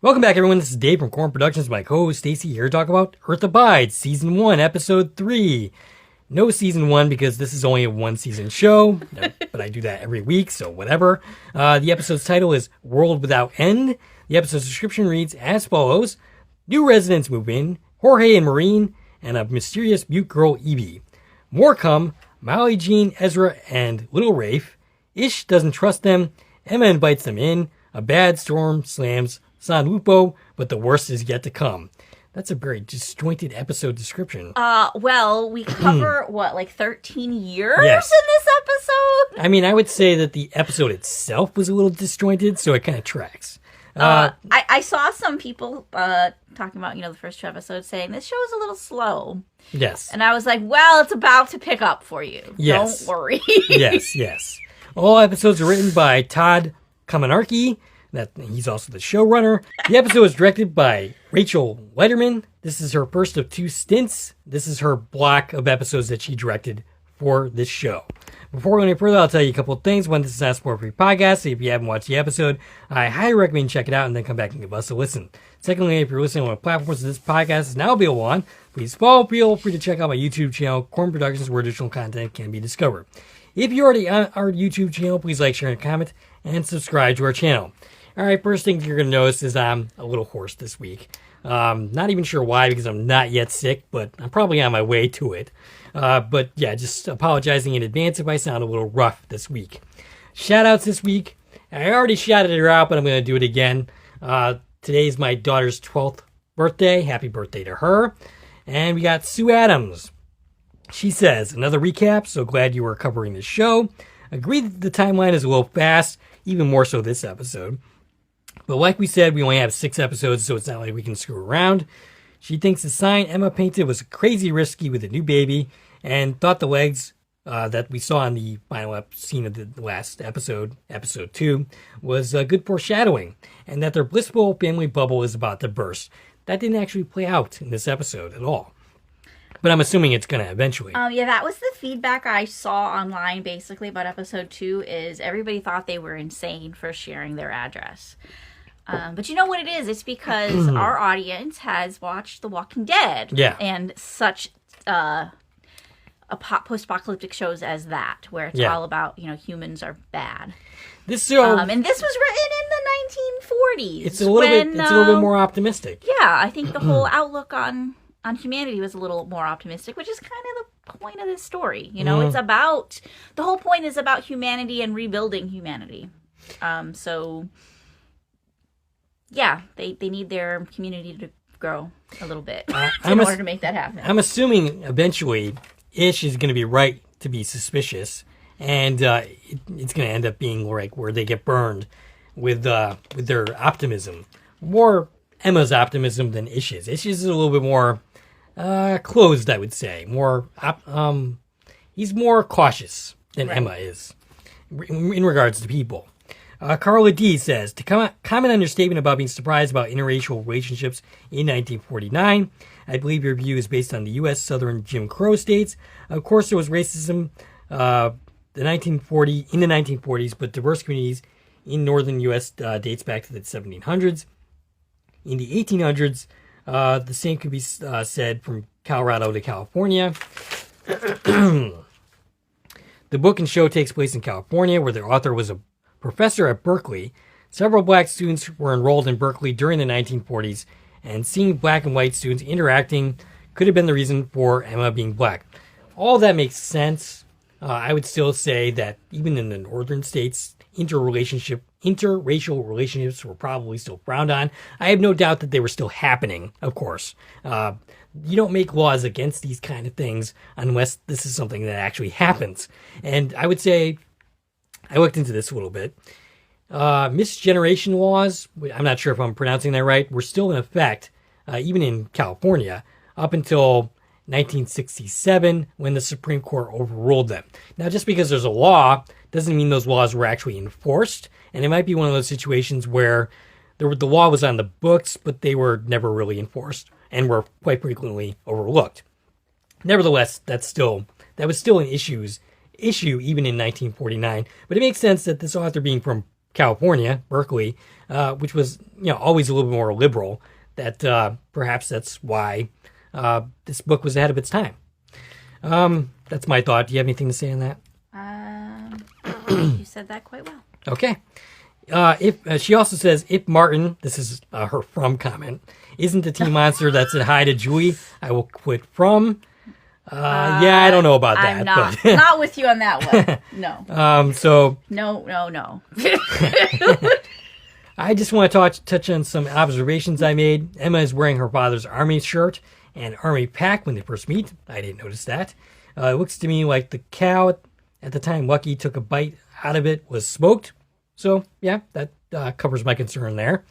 Welcome back, everyone. This is Dave from Corn Productions. My co-host Stacie here to talk about Earth Abides, Season 1, Episode 3. No Season 1 because this is only a one-season show, but I do that every week, so whatever. The episode's title is World Without End. The episode's description reads as follows. New residents move in, Jorge and Maureen, and a mysterious mute girl, Evie. More come, Molly, Jean, Ezra, and Little Rafe. Ish doesn't trust them. Emma invites them in. A bad storm slams San Lupo, but the worst is yet to come. That's a very disjointed episode description. Well, we cover, 13 years Yes. in this episode? I mean, I would say that the episode itself was a little disjointed, so it kind of tracks. I saw some people talking about, the first two episodes saying, this show is a little slow. Yes. And I was like, well, it's about to pick up for you. Yes. Don't worry. Yes. All episodes are written by Todd Kaminarki. He's also the showrunner. The episode was directed by Rachel Letterman. This is her first of two stints. This is her block of episodes that she directed for this show. Before we go any further, I'll tell you a couple of things. One, this is not a spoiler-free podcast, so if you haven't watched the episode, I highly recommend you check it out and then come back and give us a listen. Secondly, if you're listening on the platforms that this podcast is now available on, please feel free to check out my YouTube channel, Corn Productions, where additional content can be discovered. If you're already on our YouTube channel, please like, share, and comment, and subscribe to our channel. All right, first thing you're going to notice is I'm a little hoarse this week. Not even sure why, because I'm not yet sick, but I'm probably on my way to it. But yeah, just apologizing in advance if I sound a little rough this week. Shout-outs this week. I already shouted her out, but I'm going to do it again. Today's my daughter's 12th birthday. Happy birthday to her. And we got Sue Adams. She says, another recap, so glad you were covering the show. Agree that the timeline is a little fast, even more so this episode. But like we said, we only have 6 episodes, so it's not like we can screw around. She thinks the sign Emma painted was crazy risky with a new baby, and thought the legs that we saw in the final scene of the last episode, episode 2, was good foreshadowing, and that their blissful family bubble is about to burst. That didn't actually play out in this episode at all. But I'm assuming it's going to eventually. Yeah, that was the feedback I saw online, basically, about episode 2, is everybody thought they were insane for sharing their address. But you know what it is? It's because our audience has watched The Walking Dead. Yeah. And such post-apocalyptic shows as that, where it's all about, humans are bad. This show, and this was written in the 1940s. It's a little bit more optimistic. Yeah, I think the whole outlook on humanity was a little more optimistic, which is kind of the point of this story. It's about, the whole point is about humanity and rebuilding humanity. Yeah, they need their community to grow a little bit in order to make that happen. I'm assuming eventually Ish is going to be right to be suspicious, and it's going to end up being like where they get burned with their optimism. More Emma's optimism than Ish's. Ish's is a little bit more closed, I would say. He's more cautious than Emma is in regards to people. Carla D says, to comment on your statement about being surprised about interracial relationships in 1949, I believe your view is based on the U.S. Southern Jim Crow states. Of course, there was racism in the 1940s, but diverse communities in northern U.S. Dates back to the 1700s. In the 1800s, the same could be said from Colorado to California. The book and show takes place in California, where the author was a professor at Berkeley. Several black students were enrolled in Berkeley during the 1940s, and seeing black and white students interacting could have been the reason for Emma being black. All that makes sense. I would still say that even in the northern states, interracial relationships were probably still frowned on. I have no doubt that they were still happening, of course. You don't make laws against these kind of things unless this is something that actually happens. And I would say, I looked into this a little bit. Misgeneration laws, I'm not sure if I'm pronouncing that right, were still in effect, even in California, up until 1967 when the Supreme Court overruled them. Now, just because there's a law doesn't mean those laws were actually enforced, and it might be one of those situations where the law was on the books, but they were never really enforced and were quite frequently overlooked. Nevertheless, that was still an issue even in 1949, but it makes sense that this author being from California, Berkeley, which was always a little bit more liberal. That perhaps that's why this book was ahead of its time. That's my thought. Do you have anything to say on that? You said that quite well. Okay. If she also says, if Martin, this is her from comment, isn't the tea monster that said hi to Julie, I will quit from. Yeah, I don't know about that. I'm not, but not with you on that one. No. So No. I just want to touch on some observations I made. Emma is wearing her father's army shirt and army pack when they first meet. I didn't notice that. It looks to me like the cow at the time Lucky took a bite out of it was smoked. So, yeah, that covers my concern there.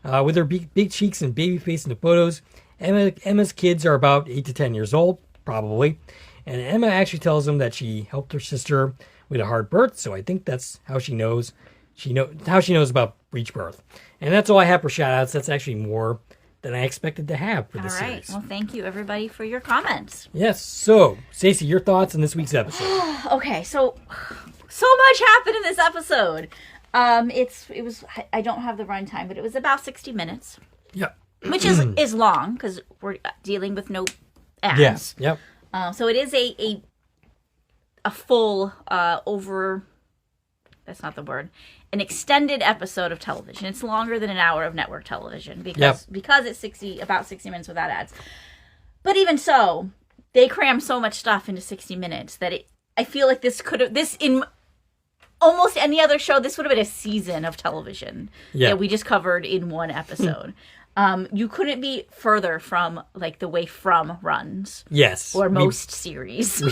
With her big cheeks and baby face in the photos, Emma's kids are about 8 to 10 years old, probably. And Emma actually tells them that she helped her sister with a hard birth, so I think that's how she knows. How she knows about breech birth. And that's all I have for shout-outs. That's actually more than I expected to have for this series. Well, thank you, everybody, for your comments. Yes. So, Stacie, your thoughts on this week's episode? Okay, so much happened in this episode. It was I don't have the runtime, but it was about 60 minutes. Yep. Which is long because we're dealing with no ads. Yes. Yep. So it is a full that's not the word. An extended episode of television. It's longer than an hour of network television because it's about 60 minutes without ads. But even so, they cram so much stuff into 60 minutes that I feel like in almost any other show, this would have been a season of television that we just covered in one episode. You couldn't be further from like the way From runs. Yes. Or most series.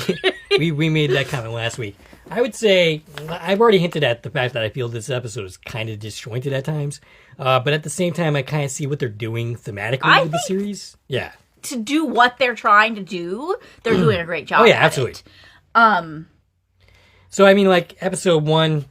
we made that comment last week. I would say, I've already hinted at the fact that I feel this episode is kind of disjointed at times. But at the same time, I kind of see what they're doing thematically with the series. Yeah. To do what they're trying to do, they're doing a great job. Oh, yeah, absolutely. So, I mean, like, episode 1,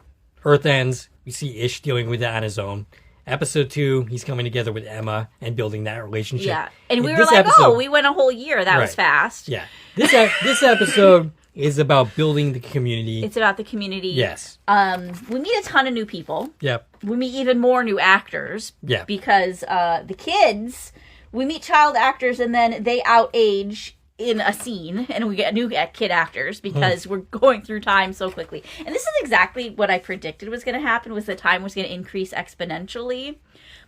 Earth ends. We see Ish dealing with it on his own. Episode 2, he's coming together with Emma and building that relationship. Yeah. And we were like, we went a whole year. That was fast. Yeah. This episode is about building the community. It's about the community. Yes. We meet a ton of new people. Yep. We meet even more new actors. Yeah. Because the kids, we meet child actors and then they outage in a scene and we get new kid actors because we're going through time so quickly. And this is exactly what I predicted was going to happen, was the time was going to increase exponentially.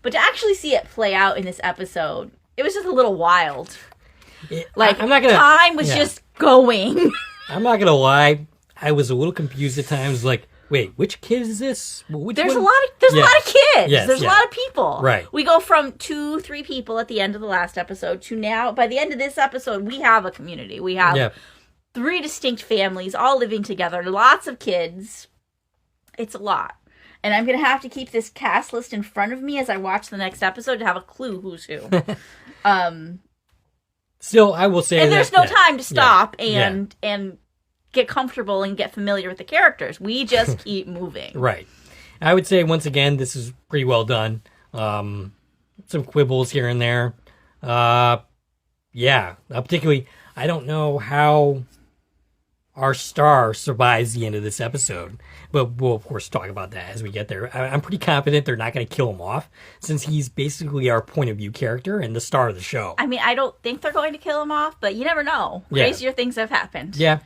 But to actually see it play out in this episode, it was just a little wild. Time was just going. I'm not going to lie. I was a little confused at times, like, wait, which kid is this? There's a lot of kids. Yes, there's a lot of people. Right. We go from 2-3 people at the end of the last episode to now, by the end of this episode, we have a community. We have 3 distinct families all living together, lots of kids. It's a lot. And I'm going to have to keep this cast list in front of me as I watch the next episode to have a clue who's who. Still, I will say and there's no time to stop and get comfortable and get familiar with the characters. We just keep moving. Right. I would say, once again, this is pretty well done. Some quibbles here and there. Particularly, I don't know how our star survives the end of this episode. But we'll, of course, talk about that as we get there. I'm pretty confident they're not going to kill him off, since he's basically our point of view character and the star of the show. I mean, I don't think they're going to kill him off, but you never know. Crazier things have happened. Yeah.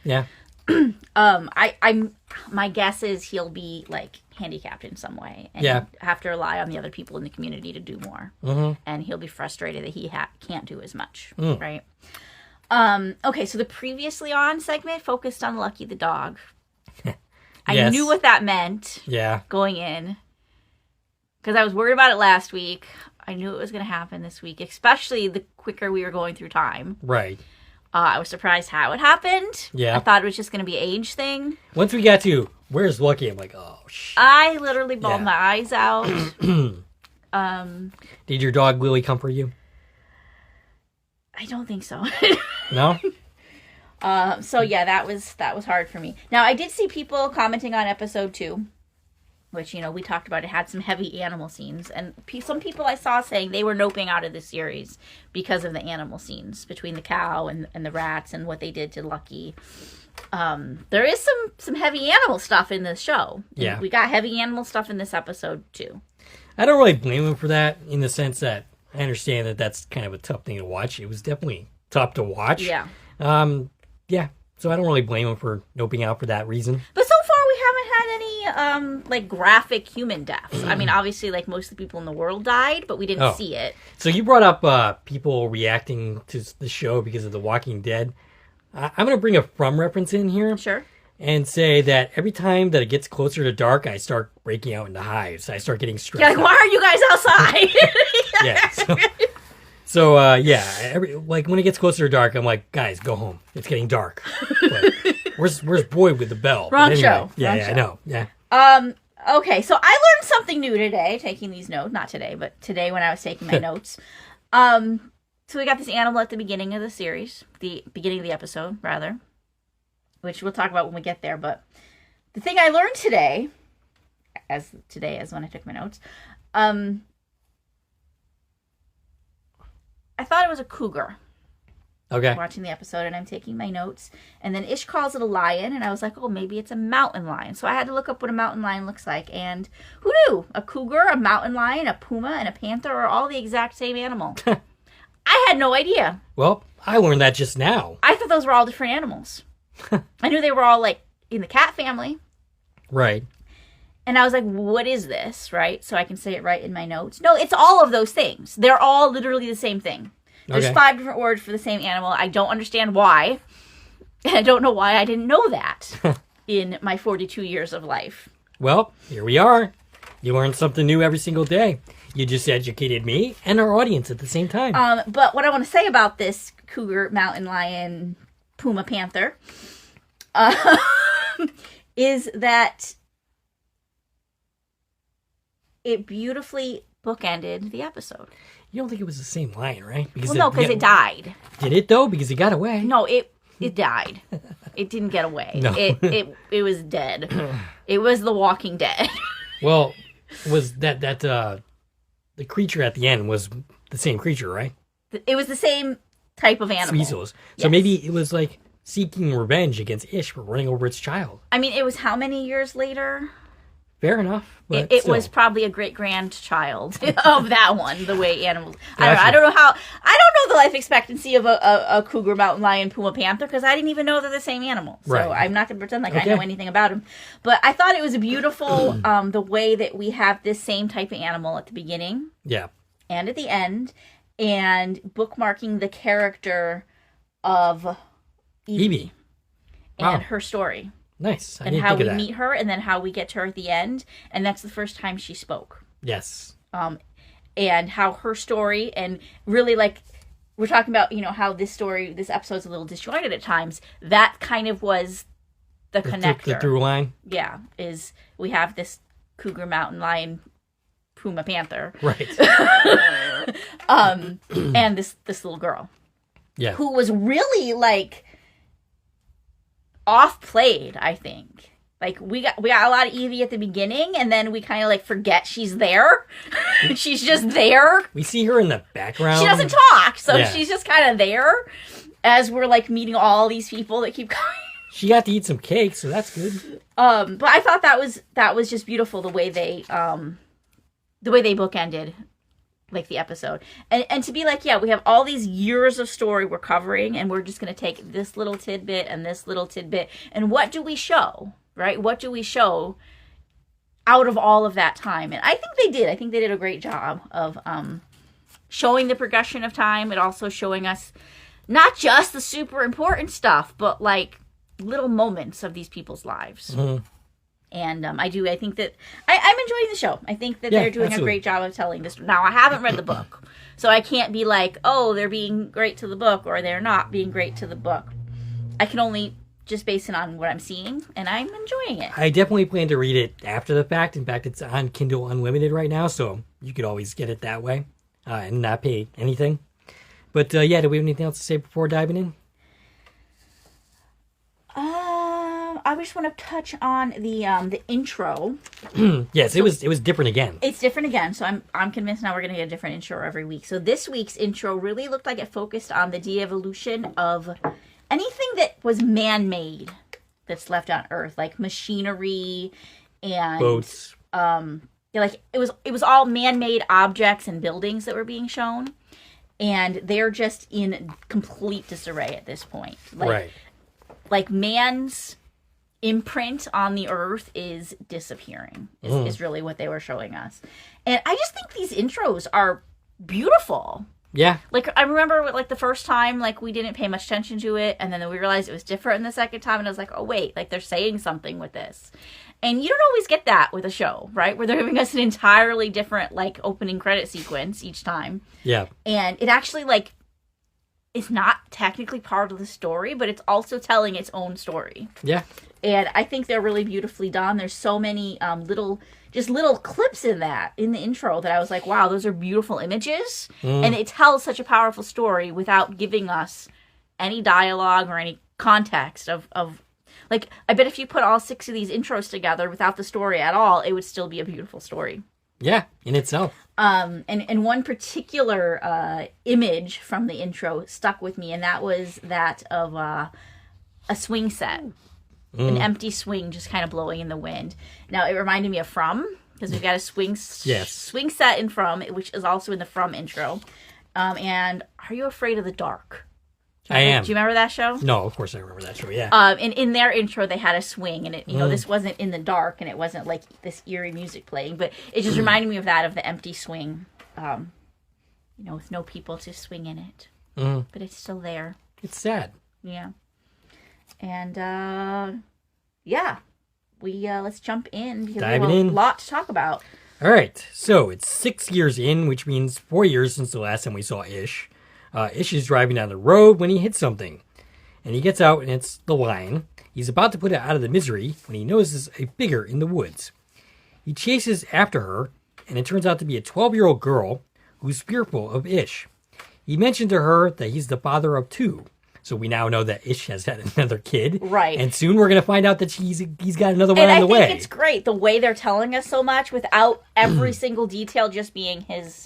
My guess is he'll be like handicapped in some way and have to rely on the other people in the community to do more. And he'll be frustrated that he can't do as much, right? Okay, so the previously on segment focused on Lucky the dog. I knew what that meant. Going in, because I was worried about it last week. I knew it was going to happen this week, especially the quicker we were going through time. Right. I was surprised how it happened. Yeah. I thought it was just going to be an age thing. Once we got to where's Lucky, I'm like, oh shit. I literally bawled my eyes out. Did your dog Lily comfort you? I don't think so. No? So yeah, that was hard for me. Now, I did see people commenting on episode 2, which, we talked about. It had some heavy animal scenes, and some people I saw saying they were noping out of the series because of the animal scenes between the cow and the rats and what they did to Lucky. There is some heavy animal stuff in this show. Yeah. We got heavy animal stuff in this episode, too. I don't really blame him for that, in the sense that I understand that that's kind of a tough thing to watch. It was definitely tough to watch. Yeah. Yeah. So I don't really blame him for noping out for that reason. But so far we haven't had any, like, graphic human deaths. I mean, obviously, like, most of the people in the world died, but we didn't see it. So you brought up people reacting to the show because of The Walking Dead. I'm going to bring a From reference in here. Sure. And say that every time that it gets closer to dark, I start breaking out into hives. I start getting stressed. You're like, why are you guys outside? Yeah. So like when it gets closer to dark, I'm like, guys, go home. It's getting dark. But where's Boyd with the bell? Wrong show. Yeah, Wrong show. I know. Yeah. Okay, so I learned something new today, taking these notes. Not today, but today when I was taking my notes. So we got this animal at the beginning of the series, the beginning of the episode, rather, which we'll talk about when we get there. But the thing I learned today, as when I took my notes, I thought it was a cougar. Okay. Watching the episode, and I'm taking my notes, and then Ish calls it a lion, and I was like, oh, maybe it's a mountain lion. So I had to look up what a mountain lion looks like, and who knew? A cougar, a mountain lion, a puma, and a panther are all the exact same animal. I had no idea. Well, I learned that just now. I thought those were all different animals. I knew they were all, like, in the cat family. Right. And I was like, what is this, right? So I can say it right in my notes. No, it's all of those things. They're all literally the same thing. There's 5 different words for the same animal. I don't understand why. And I don't know why I didn't know that in my 42 years of life. Well, here we are. You learn something new every single day. You just educated me and our audience at the same time. But what I want to say about this cougar, mountain lion, puma, panther, is that it beautifully bookended the episode. You don't think it was the same lion, right? Because it died. Did it, though? Because it got away. No, it died. It didn't get away. No. It was dead. It was The Walking Dead. Well, was that the creature at the end was the same creature, right? It was the same type of animal. Weasels. So maybe it was like seeking revenge against Ish for running over its child. I mean, it was how many years later? Fair enough. But it was probably a great-grandchild of that one, the way animals... Gotcha. I don't know the life expectancy of a cougar, mountain lion, puma, panther, because I didn't even know they're the same animal. So right. I'm not going to pretend like I know anything about them. But I thought it was beautiful, the way that we have this same type of animal at the beginning. Yeah. And at the end. And bookmarking the character of Evie. And her story. Nice. And how we meet her, and then how we get to her at the end, and that's the first time she spoke. Yes. And how her story, and really, like, we're talking about, how this episode's a little disjointed at times. That kind of was the connector. The through line? Yeah, is we have this cougar, mountain lion, puma, panther. Right. And this little girl. Yeah. Who was really, like... off-played, I think. Like, we got a lot of Evie at the beginning, and then we kind of, like, forget she's there. She's just there. We see her in the background. She doesn't talk, so she's just kind of there as we're, like, meeting all these people that keep coming. She got to eat some cake, so that's good. But I thought that was just beautiful, the way they bookended, like, the episode. And to be like, we have all these years of story we're covering, and we're just going to take this little tidbit and this little tidbit, and what do we show, right? What do we show out of all of that time? And I think they did. I think they did a great job of showing the progression of time, and also showing us not just the super important stuff, but, like, little moments of these people's lives. Mm-hmm. And I think that I'm enjoying the show. I think that they're doing a great job of telling this. Now, I haven't read the book, so I can't be like, oh, they're being great to the book, or they're not being great to the book. I can only just base it on what I'm seeing, and I'm enjoying it. I definitely plan to read it after the fact. In fact, it's on Kindle Unlimited right now, so you could always get it that way and not pay anything. But do we have anything else to say before diving in? I just want to touch on the intro. Yes, it was different again. It's different again, so I'm convinced now we're going to get a different intro every week. So this week's intro really looked like it focused on the de-evolution of anything that was man-made that's left on Earth, like machinery and Boats. Like it was all man-made objects and buildings that were being shown, and they're just in complete disarray at this point. Right. Like man's imprint on the Earth is disappearing. Is really what they were showing us, and I just think these intros are beautiful. Yeah. Like, I remember, like, the first time, like, we didn't pay much attention to it, and then we realized it was different in the second time, and I was like, oh, wait, like, they're saying something with this. And you don't always get that with a show, right? Where they're giving us an entirely different, like, opening credit sequence each time. Yeah. And it actually, like, is not technically part of the story, but it's also telling its own story. Yeah. And I think they're really beautifully done. There's so many little clips in the intro that I was like, wow, those are beautiful images. And it tells such a powerful story without giving us any dialogue or any context of like, I bet if you put all 6 of these intros together without the story at all, it would still be a beautiful story. Yeah, in itself. And one particular image from the intro stuck with me, and that was that of a swing set. An empty swing just kind of blowing in the wind. Now, it reminded me of From, because we've got a swing set in From, which is also in the From intro. And Are You Afraid of the Dark? I am. Do you remember that show? No, of course I remember that show, yeah. And in their intro, they had a swing, and it, this wasn't in the dark, and it wasn't like this eerie music playing, but it just reminded me of that, of the empty swing, with no people to swing in it. But it's still there. It's sad. Yeah. And, let's jump in because we have a lot to talk about. All right. So it's 6 years in, which means 4 years since the last time we saw Ish. Ish is driving down the road when he hits something. And he gets out, and it's the lion. He's about to put it out of the misery when he notices a figure in the woods. He chases after her, and it turns out to be a 12-year-old girl who's fearful of Ish. He mentioned to her that he's the father of 2. So we now know that Ish has had another kid. Right. And soon we're going to find out that he's got another one on the way. And I think it's great the way they're telling us so much without every single detail just being his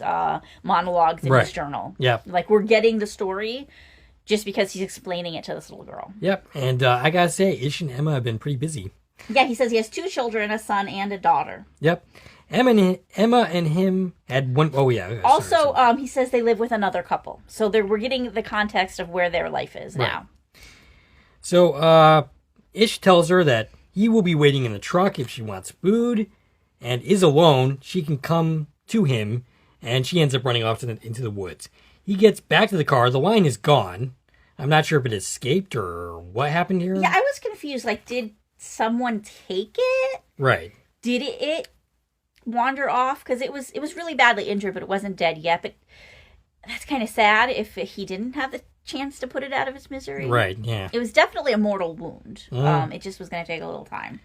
monologues in his journal. Yeah. Like, we're getting the story just because he's explaining it to this little girl. Yep. And I got to say, Ish and Emma have been pretty busy. Yeah, he says he has 2 children, a son and a daughter. Yep. Emma and him had one. Oh, yeah. Also, he says they live with another couple. So we're getting the context of where their life is now. So, Ish tells her that he will be waiting in the truck if she wants food and is alone. She can come to him, and she ends up running off into the woods. He gets back to the car. The lion is gone. I'm not sure if it escaped or what happened here. Yeah, I was confused. Like, did someone take it? Right. Did it wander off? Because it was really badly injured, but it wasn't dead yet. But that's kind of sad if he didn't have the chance to put it out of its misery. Right, yeah. It was definitely a mortal wound. It just was going to take a little time.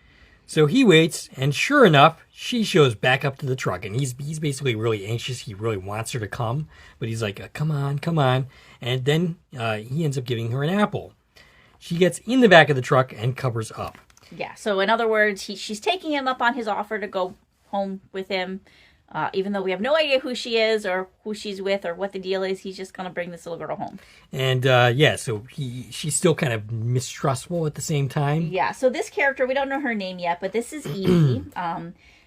So he waits, and sure enough, she shows back up to the truck, and he's basically really anxious. He really wants her to come, but he's like, come on. And then he ends up giving her an apple. She gets in the back of the truck and covers up. Yeah, so in other words, she's taking him up on his offer to go home with him, even though we have no idea who she is or who she's with or what the deal is. He's just going to bring this little girl home. And so she's still kind of mistrustful at the same time. Yeah, so this character, we don't know her name yet, but this is Evie.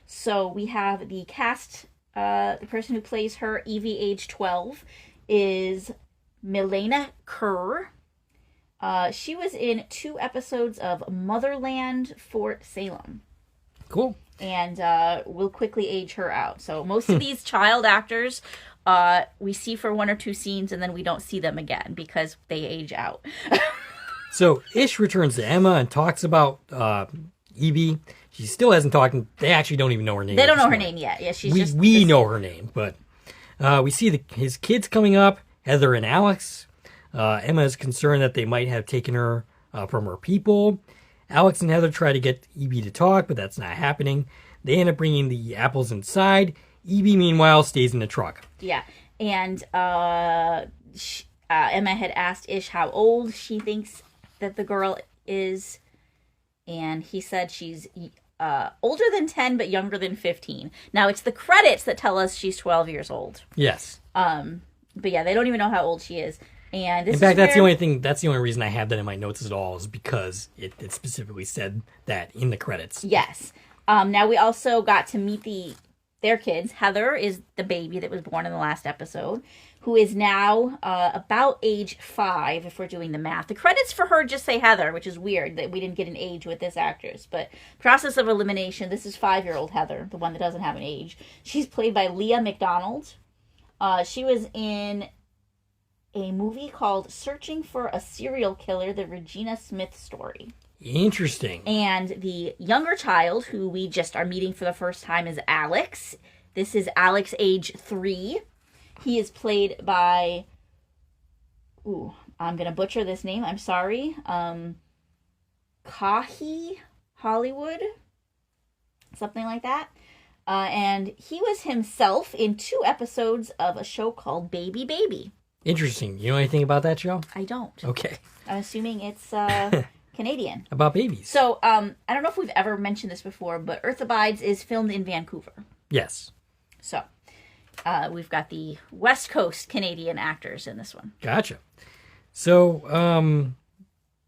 So we have the cast, the person who plays her, Evie, age 12, is Milena Kerr. She was in 2 episodes of Motherland Fort Salem. Cool. And we'll quickly age her out. So most of these child actors we see for 1 or 2 scenes, and then we don't see them again because they age out. So Ish returns to Emma and talks about Evie. She still hasn't talked. They actually don't even know her name. They don't know her name yet. Yeah, we know her name, but we see his kids coming up, Heather and Alex. Emma is concerned that they might have taken her from her people. Alex and Heather try to get Evie to talk, but that's not happening. They end up bringing the apples inside. Evie, meanwhile, stays in the truck. Yeah, and Emma had asked Ish how old she thinks that the girl is, and he said she's older than 10 but younger than 15. Now, it's the credits that tell us she's 12 years old. Yes. But yeah, they don't even know how old she is. And this in fact, is that's the where- only thing. That's the only reason I have that in my notes at all is because it specifically said that in the credits. Yes. Now we also got to meet their kids. Heather is the baby that was born in the last episode, who is now about age 5, if we're doing the math. The credits for her just say Heather, which is weird that we didn't get an age with this actress. But process of elimination, this is 5-year-old Heather, the one that doesn't have an age. She's played by Leah McDonald. She was in a movie called Searching for a Serial Killer, the Regina Smith story. Interesting. And the younger child, who we just are meeting for the first time, is Alex. This is Alex, age 3. He is played by... Ooh, I'm going to butcher this name. I'm sorry. Kahi Hollywood. Something like that. And he was himself in 2 episodes of a show called Baby Baby. Interesting. You know anything about that show? I don't. Okay. I'm assuming it's Canadian. About babies. So, I don't know if we've ever mentioned this before, but Earth Abides is filmed in Vancouver. Yes. So, we've got the West Coast Canadian actors in this one. Gotcha. So,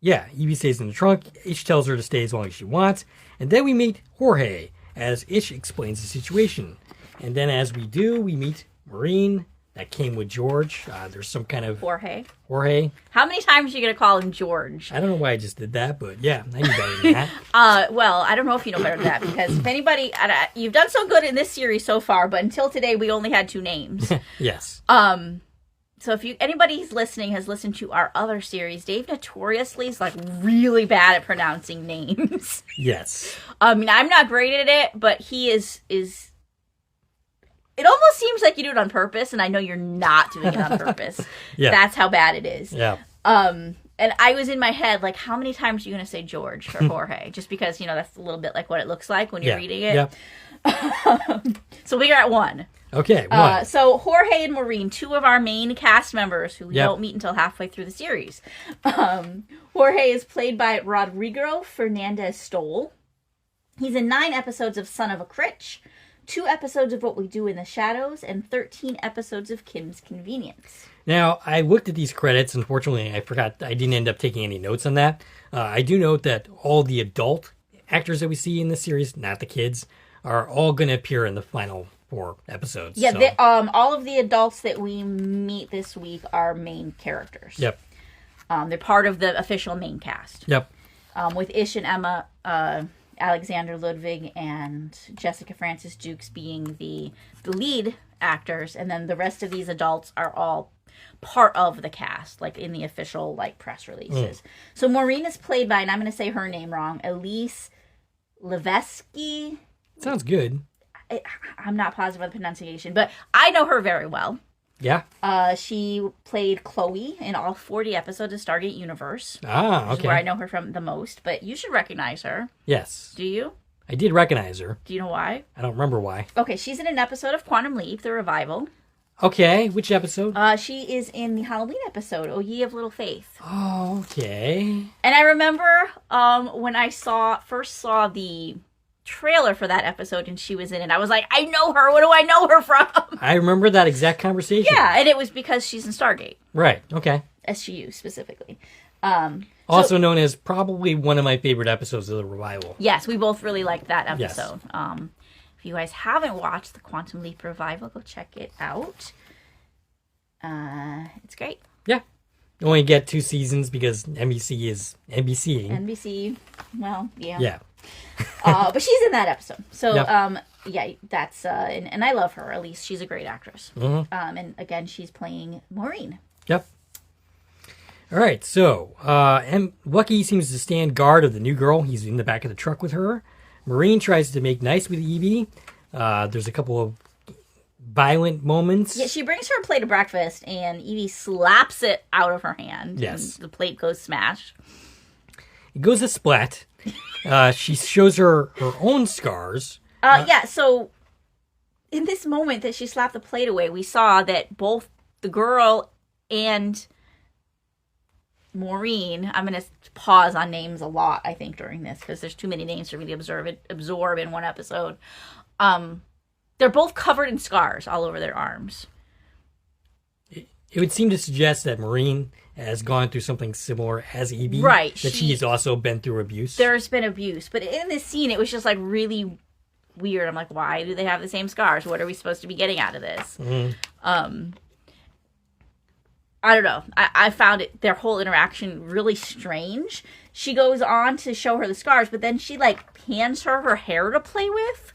yeah, Evie stays in the trunk. Ish tells her to stay as long as she wants. And then we meet Jorge as Ish explains the situation. And then as we do, we meet Maureen. That came with George. There's some kind of... Jorge. How many times are you going to call him George? I don't know why I just did that, but yeah, I knew better than that. Well, I don't know if you know better than that, because if anybody... You've done so good in this series so far, but until today, we only had 2 names. Yes. So if anybody who's listening has listened to our other series, Dave notoriously is, like, really bad at pronouncing names. Yes. I mean, I'm not great at it, but he is... It almost seems like you do it on purpose, and I know you're not doing it on purpose. Yeah. That's how bad it is. Yeah. And I was in my head, like, how many times are you going to say George for Jorge? Just because, that's a little bit like what it looks like when you're reading it. Yeah. So we are at 1. Okay, 1. So Jorge and Maureen, 2 of our main cast members who we Yep. don't meet until halfway through the series. Jorge is played by Rodrigo Fernandez Stoll. He's in 9 episodes of Son of a Critch, 2 episodes of What We Do in the Shadows, and 13 episodes of Kim's Convenience. Now, I looked at these credits. Unfortunately, I forgot. I didn't end up taking any notes on that. I do note that all the adult actors that we see in this series, not the kids, are all going to appear in the final 4 episodes. Yeah, so. all of the adults that we meet this week are main characters. Yep. They're part of the official main cast. Yep. With Ish and Emma, Alexander Ludwig and Jessica Francis Dukes being the lead actors, and then the rest of these adults are all part of the cast, like in the official press releases. So Maureen is played by, and I'm going to say her name wrong, Elise Levesky. Sounds good. I'm not positive of the pronunciation, but I know her very well. Yeah. She played Chloe in all 40 episodes of Stargate Universe. Ah, Which is okay. where I know her from the most, but you should recognize her. Yes. Do you? I did recognize her. Do you know why? I don't remember why. Okay, she's in an episode of Quantum Leap, the revival. Okay, which episode? She is in the Halloween episode, O Ye of Little Faith. Oh, okay. And I remember when I first saw the trailer for that episode and she was in it, I was like, I know her. What do I know her from? I remember that exact conversation. Yeah, and it was because she's in Stargate. Right, okay. SGU specifically. Also known as probably one of my favorite episodes of the revival. Yes, we both really liked that Yes. episode. If you guys haven't watched the Quantum Leap revival, go check it out. It's great. Yeah. You only get 2 seasons because NBC is NBCing. NBC, well, yeah. Yeah. But she's in that episode. So, Yep. yeah, that's, and I love her. At least she's a great actress. Mm-hmm. And again, she's playing Maureen. Yep. All right, so Lucky seems to stand guard of the new girl. He's in the back of the truck with her. Maureen tries to make nice with Evie. There's a couple of violent moments. Yeah, she brings her a plate of breakfast, and Evie slaps it out of her hand. Yes. And the plate goes smash. It goes a splat. She shows her own scars. Yeah, so in this moment that she slapped the plate away, we saw that both the girl and Maureen, I'm going to pause on names a lot, I think, during this, because there's too many names for me to absorb in one episode. They're both covered in scars all over their arms. It It would seem to suggest that Maureen has gone through something similar as Evie. Right. That she has also been through abuse. There's been abuse. But in this scene, it was just like really weird. I'm like, why do they have the same scars? What are we supposed to be getting out of this? I don't know. I found their whole interaction really strange. She goes on to show her the scars, but then she like hands her hair to play with.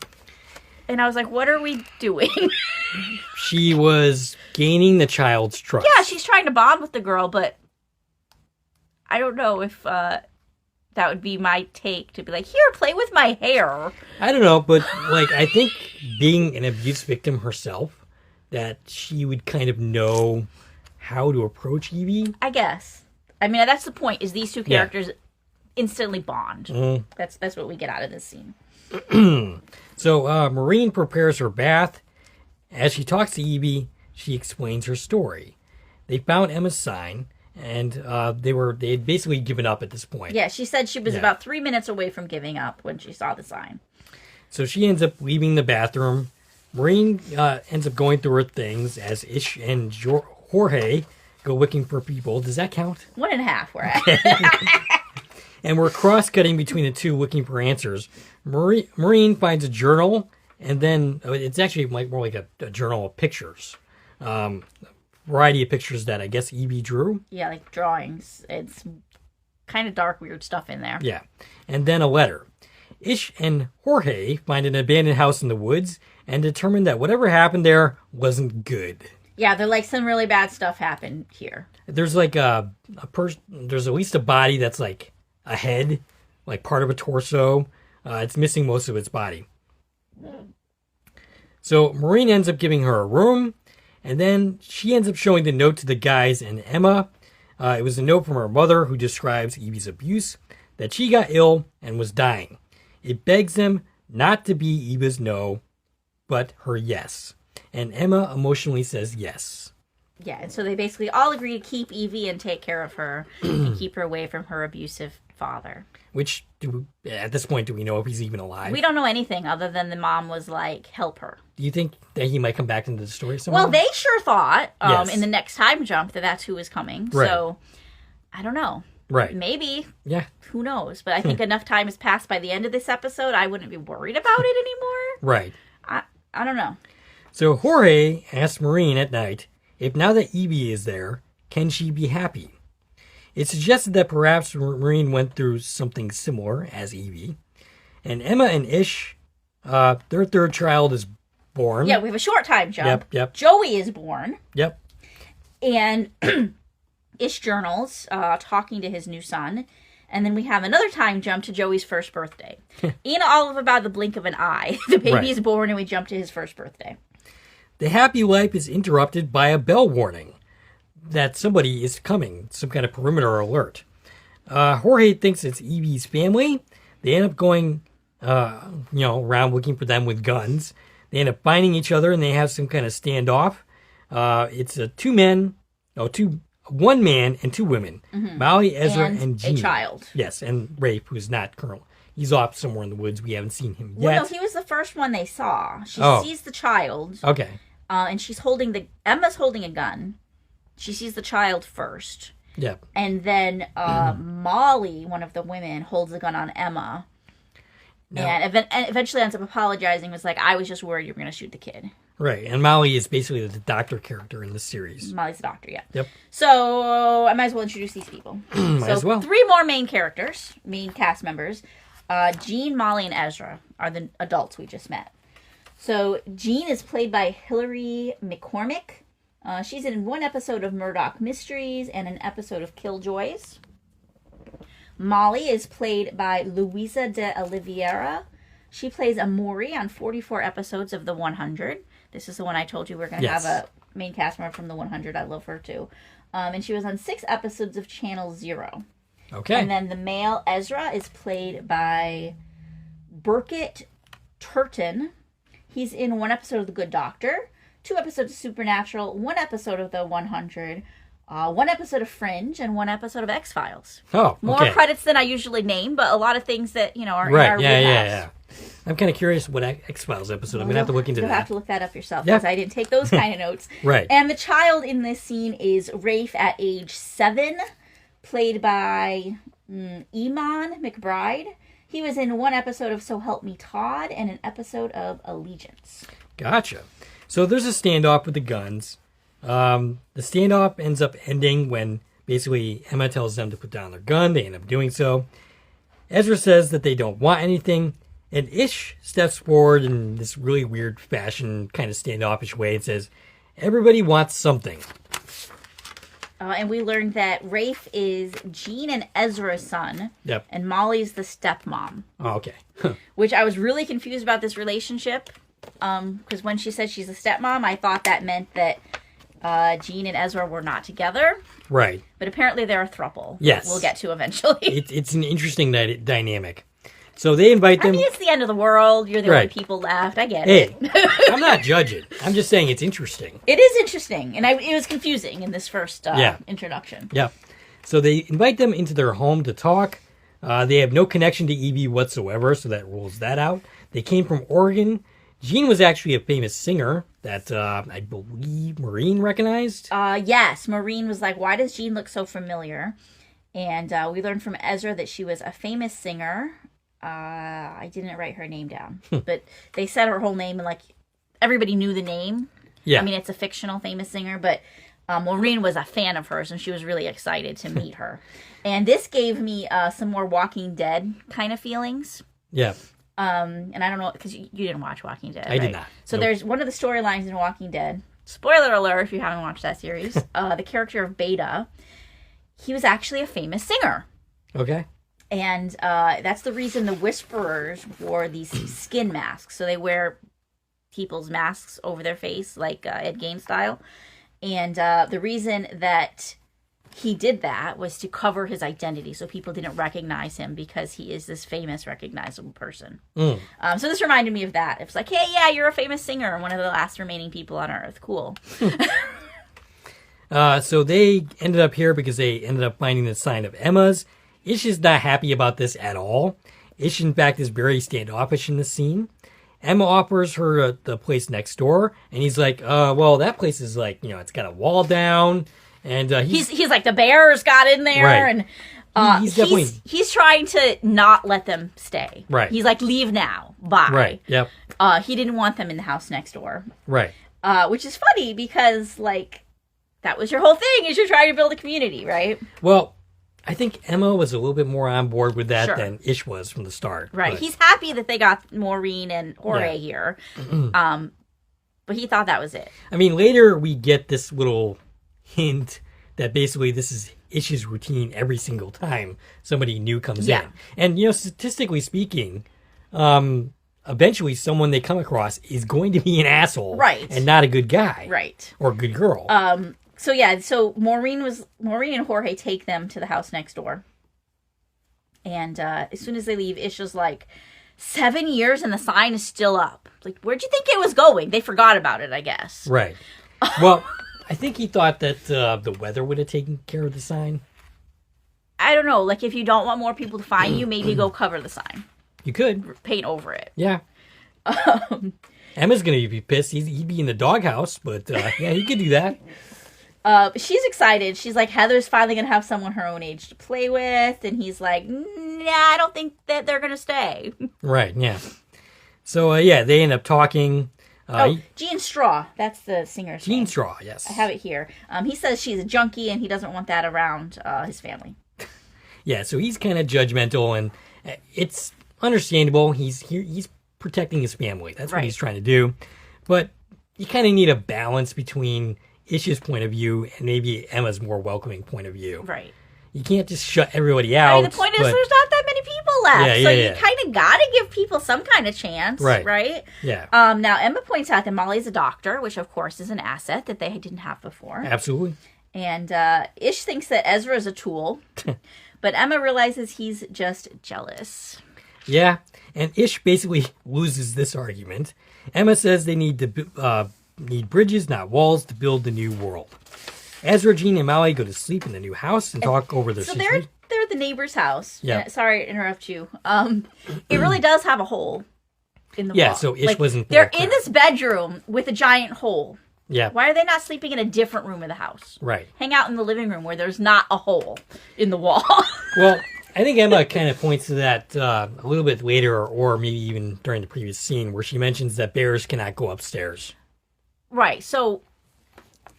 And I was like, what are we doing? She was gaining the child's trust. Yeah, she's trying to bond with the girl, but I don't know if that would be my take to be like, here, play with my hair. I don't know, but like I think being an abuse victim herself, that she would kind of know how to approach Evie. I guess. I mean, that's the point, is these two characters instantly bond. That's what we get out of this scene. So Maureen prepares her bath. As she talks to Evie, she explains her story. They found Emma's sign, and they had basically given up at this point. Yeah, she said she was about 3 minutes away from giving up when she saw the sign. So she ends up leaving the bathroom. Maureen ends up going through her things as Ish and Jorge go looking for people. Does that count? 1.5 we're at. And we're cross-cutting between the two looking for answers. Maureen finds a journal, and then it's actually more like a journal of pictures. Variety of pictures that I guess Evie drew. Yeah, like drawings. It's kind of dark, weird stuff in there. Yeah. And then a letter. Ish and Jorge find an abandoned house in the woods and determine that whatever happened there wasn't good. Yeah, they're like, some really bad stuff happened here. There's like there's at least a body that's like a head, like part of a torso. It's missing most of its body. So Maureen ends up giving her a room, and then she ends up showing the note to the guys and Emma. It was a note from her mother who describes Evie's abuse, that she got ill and was dying. It begs them not to be Eva's no, but her yes. And Emma emotionally says yes. Yeah, and so they basically all agree to keep Evie and take care of her and keep her away from her abusive father. Which, at this point, do we know if he's even alive? We don't know anything other than the mom was like, help her. Do you think that he might come back into the story somehow? Well, they sure thought Yes. in the next time jump that's who was coming. Right. So, I don't know. Right. Maybe. Yeah. Who knows? But I think enough time has passed by the end of this episode, I wouldn't be worried about it anymore. Right. I don't know. So Jorge asks Maureen at night if now that Evie is there, can she be happy? It suggested that perhaps Maureen went through something similar as Evie. And Emma and Ish, their third child is born. Yeah, we have a short time jump. Yep. Joey is born. Yep. And Ish journals talking to his new son. And then we have another time jump to Joey's first birthday. In all of about the blink of an eye, the baby is born and we jump to his first birthday. The happy life is interrupted by a bell warning that somebody is coming, some kind of perimeter alert. Jorge thinks it's Evie's family. They end up going, around looking for them with guns. They end up finding each other and they have some kind of standoff. It's one man and two women. Mm-hmm. Molly, Ezra, and Jean. A child. Yes, and Rafe, who's not Colonel. He's off somewhere in the woods. We haven't seen him yet. Well, no, he was the first one they saw. She sees the child. Okay. And she's Emma's holding a gun. She sees the child first. Yep. And then Molly, one of the women, holds the gun on Emma. No. And eventually ends up apologizing. Was like, I was just worried you were going to shoot the kid. Right. And Molly is basically the doctor character in this series. Molly's the doctor, yeah. Yep. So I might as well introduce these people. Might as well. 3 more main cast members. Jean, Molly, and Ezra are the adults we just met. So Jean is played by Hilary McCormick. She's in 1 episode of Murdoch Mysteries and an episode of Killjoys. Molly is played by Luisa de Oliveira. She plays Amori on 44 episodes of The 100. This is the one I told you we're going to have a main cast member from The 100. I love her too. And she was on 6 episodes of Channel Zero. Okay. And then the male Ezra is played by Burkett Turton. He's in 1 episode of The Good Doctor, 2 episodes of Supernatural, 1 episode of The 100, one episode of Fringe, and one episode of X-Files. Oh, More okay. credits than I usually name, but a lot of things that, are in Right, our yeah. wheelhouse. I'm kind of curious what X-Files episode. I'm going to have to look into You'll that. have to look that up yourself, Yeah. because I didn't take those kind of notes. Right. And the child in this scene is Rafe at age 7, played by Eamon McBride. He was in one episode of So Help Me Todd and an episode of Allegiance. Gotcha. So there's a standoff with the guns. The standoff ends up ending when basically Emma tells them to put down their gun. They end up doing so. Ezra says that they don't want anything. And Ish steps forward in this really weird fashion, kind of standoffish way and says, everybody wants something. And we learned that Rafe is Jean and Ezra's son. Yep. And Molly's the stepmom. Oh, okay. Which I was really confused about this relationship. Because when she said she's a stepmom, I thought that meant that Jean and Ezra were not together. Right. But apparently they're a throuple. Yes. We'll get to eventually. It's an interesting dynamic. So they invite them. I mean, it's the end of the world. You're the only Right. people left. I get Hey, it. I'm not judging. I'm just saying it's interesting. It is interesting. And it was confusing in this first introduction. Yeah. So they invite them into their home to talk. They have no connection to Evie whatsoever, so that rules that out. They came from Oregon. Jean was actually a famous singer that I believe Maureen recognized. Yes. Maureen was like, why does Jean look so familiar? And we learned from Ezra that she was a famous singer. I didn't write her name down. But they said her whole name and like everybody knew the name. Yeah. I mean, it's a fictional famous singer, but Maureen was a fan of hers and she was really excited to meet her. And this gave me some more Walking Dead kind of feelings. Yeah. And I don't know, because you didn't watch Walking Dead, I did not. So Nope. there's one of the storylines in Walking Dead. Spoiler alert if you haven't watched that series. The character of Beta, he was actually a famous singer. Okay. And that's the reason the Whisperers wore these skin masks. So they wear people's masks over their face, like Ed Gein style. And the reason that he did that was to cover his identity so people didn't recognize him because he is this famous, recognizable person. So this reminded me of that. It was like, hey, yeah, you're a famous singer and one of the last remaining people on Earth. Cool. So they ended up here because they ended up finding the sign of Emma's. Ish is not happy about this at all. Ish, in fact, is very standoffish in this scene. Emma offers her the place next door, and he's like, well, that place is like, it's got a wall down. And he's like, the bears got in there. Right. And he's definitely... he's trying to not let them stay. Right. He's like, leave now. Bye. Right. Yep. He didn't want them in the house next door. Right. Which is funny because, like, that was your whole thing, is you're trying to build a community, right? Well, I think Emma was a little bit more on board with that Sure. than Ish was from the start. Right. But, He's happy that they got Maureen and Jorge here. But he thought that was it. I mean, later we get this little hint that basically this is Ish's routine every single time somebody new comes in. And, statistically speaking, eventually someone they come across is going to be an asshole. Right. And not a good guy. Right. Or a good girl. So Maureen and Jorge take them to the house next door. And as soon as they leave, Ish is like, 7 years and the sign is still up. Like, where'd you think it was going? They forgot about it, I guess. Right. Well, I think he thought that the weather would have taken care of the sign. I don't know. Like, if you don't want more people to find you, maybe go cover the sign. You could. Paint over it. Yeah. Emma's going to be pissed. He'd be in the doghouse, but yeah, he could do that. She's excited. She's like, Heather's finally going to have someone her own age to play with. And he's like, nah, I don't think that they're going to stay. Right, yeah. So, they end up talking. Gene Straw. That's the singer's name. Gene Straw, yes. I have it here. He says she's a junkie and he doesn't want that around his family. Yeah, so he's kind of judgmental, and it's understandable. He's protecting his family. That's what he's trying to do. But you kind of need a balance between Ish's point of view and maybe Emma's more welcoming point of view. Right. You can't just shut everybody out. I mean, the point is there's not that many people left. Yeah, so you kind of got to give people some kind of chance. Right? Yeah. Now, Emma points out that Molly's a doctor, which, of course, is an asset that they didn't have before. Absolutely. And Ish thinks that Ezra is a tool. But Emma realizes he's just jealous. Yeah. And Ish basically loses this argument. Emma says they need bridges, not walls, to build the new world. Ezra, Jean, and Molly go to sleep in the new house and talk over their situation. They're at the neighbor's house. Yeah. Sorry to interrupt you. It really does have a hole in the wall. Yeah, so Ish wasn't... They're in this bedroom with a giant hole. Yeah. Why are they not sleeping in a different room of the house? Right. Hang out in the living room where there's not a hole in the wall. Well, I think Emma kind of points to that a little bit later, or maybe even during the previous scene, where she mentions that bears cannot go upstairs. Right, so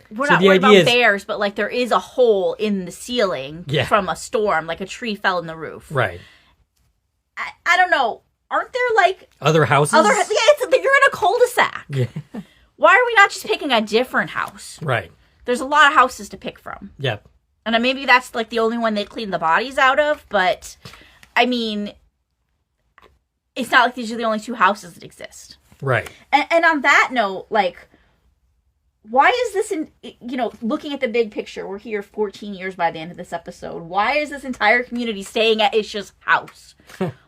we're not worried about bears, but like there is a hole in the ceiling from a storm, like a tree fell in the roof. Right. I don't know. Aren't there like... Other houses? You're in a cul-de-sac. Yeah. Why are we not just picking a different house? Right. There's a lot of houses to pick from. Yep. And maybe that's like the only one they clean the bodies out of, but I mean, it's not like these are the only two houses that exist. Right. And on that note, like, why is this, looking at the big picture, we're here 14 years by the end of this episode. Why is this entire community staying at Ish's house?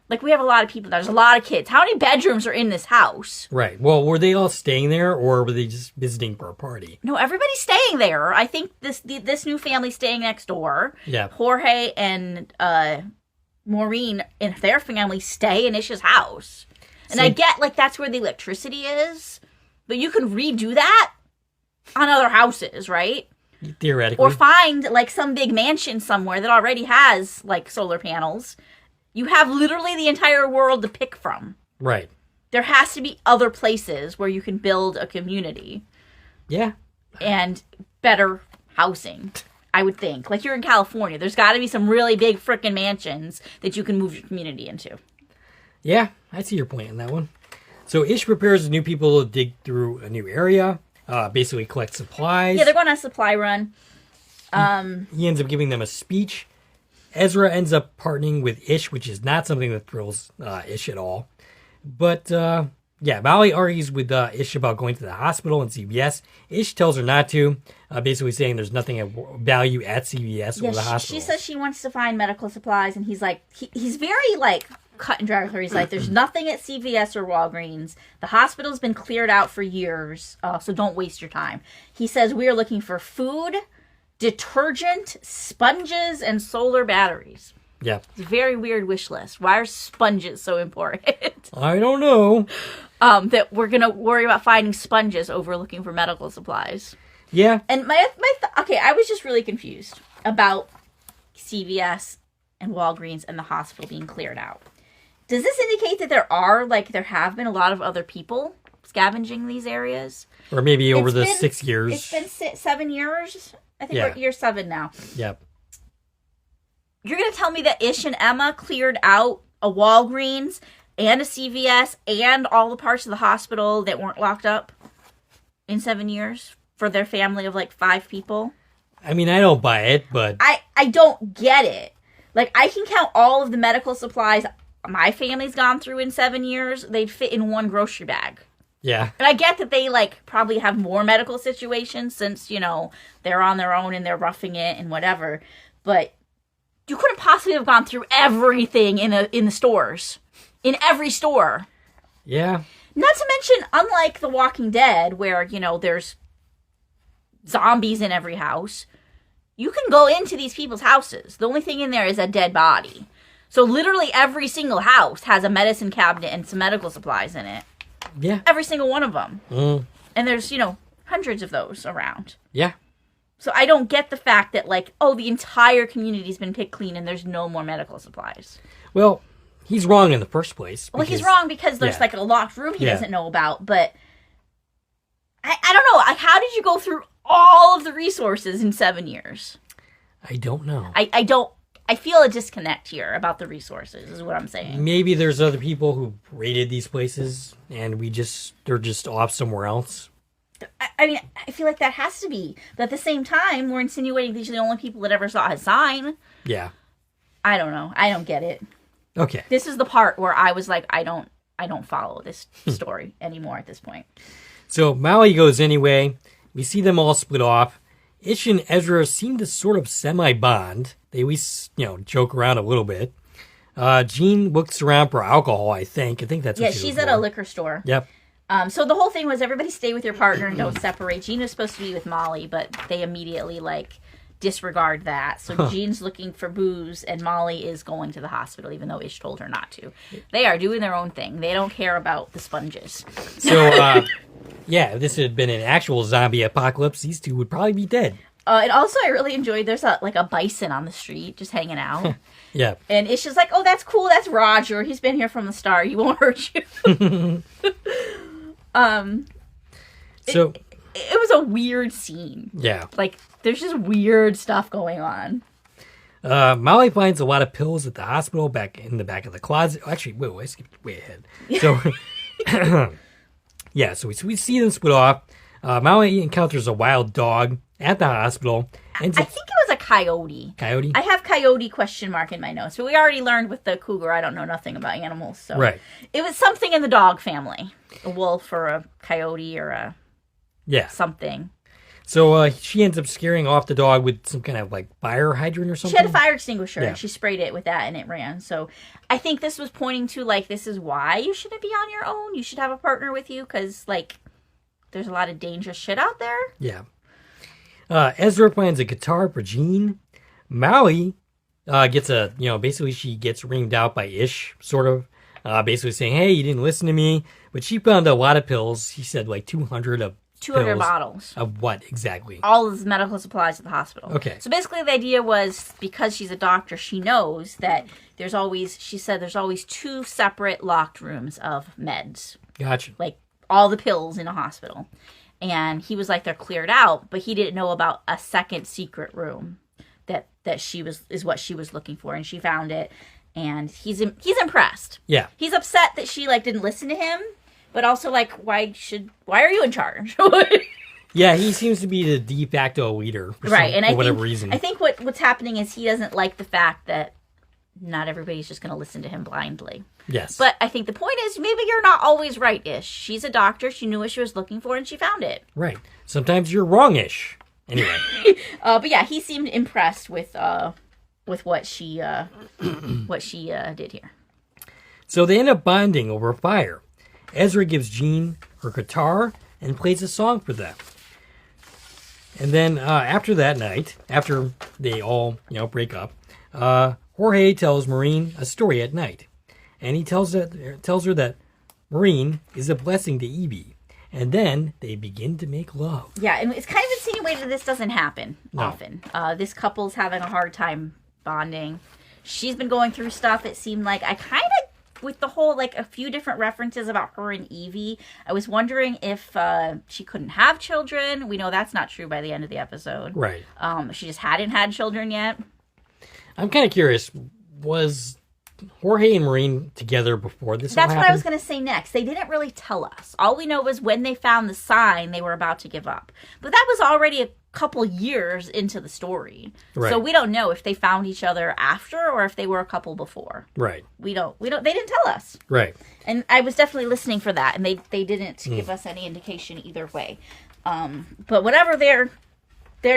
Like, we have a lot of people. There's a lot of kids. How many bedrooms are in this house? Right. Well, were they all staying there, or were they just visiting for a party? No, everybody's staying there. I think this new family's staying next door. Yeah. Jorge and Maureen and their family stay in Ish's house. And I get, like, that's where the electricity is. But you can redo that on other houses, right? Theoretically. Or find, like, some big mansion somewhere that already has, like, solar panels. You have literally the entire world to pick from. Right. There has to be other places where you can build a community. Yeah. And better housing, I would think. Like, you're in California. There's got to be some really big frickin' mansions that you can move your community into. Yeah, I see your point on that one. So Ish prepares the new people to dig through a new area, basically collect supplies. Yeah, they're going on a supply run. He ends up giving them a speech. Ezra ends up partnering with Ish, which is not something that thrills Ish at all. But, Molly argues with Ish about going to the hospital and CVS. Ish tells her not to, basically saying there's nothing of value at CVS or the hospital. She says she wants to find medical supplies, and he's like, he's very, like, cut and dry with her. He's like, there's nothing at CVS or Walgreens. The hospital's been cleared out for years, so don't waste your time. He says we are looking for food, detergent, sponges, and solar batteries. Yeah. It's a very weird wish list. Why are sponges so important? I don't know. That we're going to worry about finding sponges over looking for medical supplies. Yeah. And I was just really confused about CVS and Walgreens and the hospital being cleared out. Does this indicate that there have been a lot of other people scavenging these areas? Or maybe over the 6 years. It's been 7 years. I think we're at year 7 now. Yep. You're going to tell me that Ish and Emma cleared out a Walgreens and a CVS and all the parts of the hospital that weren't locked up in 7 years for their family of like 5 people? I mean, I don't buy it, but... I don't get it. Like, I can count all of the medical supplies my family's gone through in 7 years. They'd fit in one grocery bag. Yeah. And I get that they, like, probably have more medical situations since, they're on their own and they're roughing it and whatever. But you couldn't possibly have gone through everything in the stores. In every store. Yeah. Not to mention, unlike The Walking Dead, where, there's zombies in every house, you can go into these people's houses. The only thing in there is a dead body. So literally every single house has a medicine cabinet and some medical supplies in it. Yeah. Every single one of them. Mm. And there's, hundreds of those around. Yeah. So I don't get the fact that, the entire community's been picked clean and there's no more medical supplies. Well, he's wrong in the first place. Well, he's wrong because there's, a locked room he doesn't know about. But I don't know. How did you go through all of the resources in 7 years? I don't know. I feel a disconnect here about the resources, is what I'm saying. Maybe there's other people who raided these places, and they're just off somewhere else. I mean, I feel like that has to be. But at the same time, we're insinuating these are the only people that ever saw his sign. Yeah. I don't know. I don't get it. Okay. This is the part where I was like, I don't follow this story anymore at this point. So Molly goes anyway. We see them all split off. Ish and Ezra seem to sort of semi-bond. They at least, joke around a little bit. Jean looks around for alcohol, I think. I think that's what she's at a liquor store. Yep. So the whole thing was everybody stay with your partner and don't separate. Jean was supposed to be with Molly, but they immediately disregard that. So Jean's looking for booze and Molly is going to the hospital, even though Ish told her not to. They are doing their own thing. They don't care about the sponges. So, if this had been an actual zombie apocalypse, these two would probably be dead. And also, I really enjoyed there's a bison on the street just hanging out. Yeah. And Ish is like, oh, that's cool. That's Roger. He's been here from the start. He won't hurt you. So it was a weird scene. Yeah. There's just weird stuff going on. Molly finds a lot of pills at the hospital back in the back of the closet. Actually, wait, I skipped way ahead. So, so we see them split off. Molly encounters a wild dog at the hospital. I think it was a coyote. Coyote? I have coyote ? In my notes. But we already learned with the cougar, I don't know nothing about animals. So right. It was something in the dog family. A wolf or a coyote or a something. So she ends up scaring off the dog with some kind of fire hydrant or something. She had a fire extinguisher and she sprayed it with that and it ran. So I think this was pointing to this is why you shouldn't be on your own. You should have a partner with you because there's a lot of dangerous shit out there. Yeah. Ezra finds a guitar for Jean. Molly gets basically she gets ringed out by Ish, sort of. Basically saying, hey, you didn't listen to me. But she found a lot of pills. She said 200 of 200 bottles. Of what exactly? All of the medical supplies at the hospital. Okay. So basically the idea was because she's a doctor, she knows that there's always 2 separate locked rooms of meds. Gotcha. All the pills in a hospital. And he was they're cleared out, but he didn't know about a second secret room that is what she was looking for. And she found it. And he's impressed. Yeah. He's upset that she didn't listen to him, but also why are you in charge? Yeah, he seems to be the de facto leader for whatever reason. I think what's happening is he doesn't like the fact that not everybody's just going to listen to him blindly. Yes. But I think the point is maybe you're not always right-ish. She's a doctor. She knew what she was looking for and she found it. Right. Sometimes you're wrong-ish. Anyway. But yeah, he seemed impressed with what she did here. So they end up bonding over fire. Ezra gives Jean her guitar and plays a song for them. And then after that night, after they all break up, Jorge tells Maureen a story at night, and he tells her that Maureen is a blessing to Evie. And then they begin to make love. Yeah, and it's kind of insinuated this doesn't happen often. This couple's having a hard time bonding. She's been going through stuff. It seemed like with the whole a few different references about her and Evie, I was wondering if she couldn't have children. We know that's not true by the end of the episode. Right. She just hadn't had children yet. I'm kind of curious, was Jorge and Maureen together before this all happened? That's what I was going to say next. They didn't really tell us. All we know was when they found the sign, they were about to give up. But that was already a couple years into the story. Right. So we don't know if they found each other after or if they were a couple before. Right. They didn't tell us. Right. And I was definitely listening for that, and they didn't give us any indication either way. But whatever their